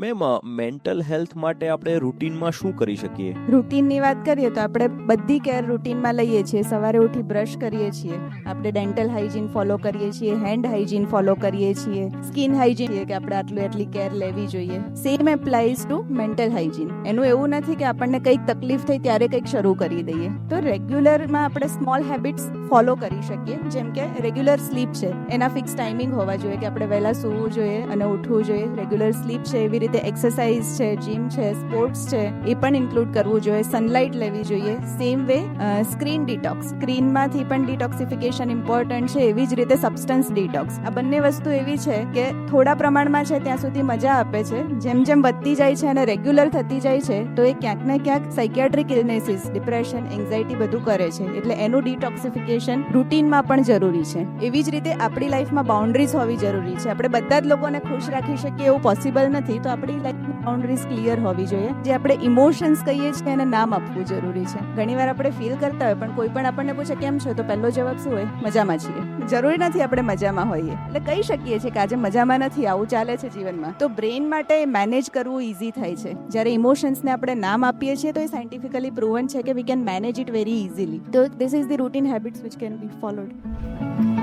Ma'am, mental health માટે આપણે રૂટીનમાં શું કરી શકીએ? રૂટીનની વાત કરીએ તો આપણે બધી કેર રૂટીનમાં લઈએ છીએ. સવારે ઉઠી બ્રશ કરીએ છીએ, આપણે ડેન્ટલ હાઇજીન ફોલો કરીએ છીએ, હેન્ડ હાઇજીન ફોલો કરીએ છીએ, સ્કિન હાઇજીન કે આપણે આટલી કેર લેવી જોઈએ. Same applies to mental hygiene. એનું એવું નથી કે આપણને કંઈક તકલીફ થઈ ત્યારે કંઈક શરૂ કરી દઈએ. તો રેગ્યુલરમાં આપણે સ્મોલ હેબિટ્સ ફોલો કરી શકીએ. જેમ કે રેગ્યુલર સ્લીપ છે, એના ફિક્સ ટાઈમિંગ હોવા જોઈએ કે આપણે વહેલા સૂવું જોઈએ અને ઉઠવું જોઈએ. રેગ્યુલર સ્લીપ છે, એવી રીતે એક્સરસાઇઝ છે, જીમ છે, સ્પોર્ટ્સ છે, એ પણ ઇન્ક્લુડ કરવું જોઈએ. સનલાઇટ લેવી જોઈએ. સેમ વે સ્ક્રીન ડિટોક્સ, સ્ક્રીનમાંથી પણ ડિટોક્સિફિકેશન ઇમ્પોર્ટન્ટ છે. એવી જ રીતે સબસ્ટન્સ ડિટોક્સ. આ બંને વસ્તુ એવી છે કે થોડા પ્રમાણમાં છે ત્યાં સુધી મજા આપે છે. જેમ જેમ વધતી જાય છે અને રેગ્યુલર થતી જાય છે તો એ ક્યાંક ને ક્યાંક સાયકિયાટ્રિક ઇલનેસીસ, ડિપ્રેશન, એન્ઝાયટી બધું કરે છે. એટલે એનું ડિટોક્સિફિકેશન રૂટીનમાં પણ જરૂરી છે. એવી જ રીતે આપણી લાઈફમાં બાઉન્ડ્રીઝ હોવી જરૂરી છે. આપણે બધા જ લોકોને ખુશ રાખી શકીએ એવું પોસિબલ નથી, તો આપણી લાઈફની બાઉન્ડ્રીઝ ક્લિયર હોવી જોઈએ. જે આપણે ઇમોશન્સ કહીએ છીએ એને નામ આપવું જરૂરી છે. ઘણીવાર આપણે ફીલ કરતા હોય પણ કોઈ પણ આપણને પૂછે કેમ છો, તો પહેલો જવાબ શું હોય? મજામાં છીએ. જરૂરી નથી આપણે મજામાં હોઈએ. એટલે કહી શકીએ છીએ કે આજે મજામાં નથી, આવું ચાલે છે જીવનમાં. તો બ્રેઇન માટે મેનેજ કરવું ઇઝી થાય છે. જ્યારે ઇમોશન્સને આપણે નામ આપીએ છીએ તો એ સાયન્ટિફિકલી પ્રૂવન છે કે we can manage it very easily. તો this is the routine habits which can be followed.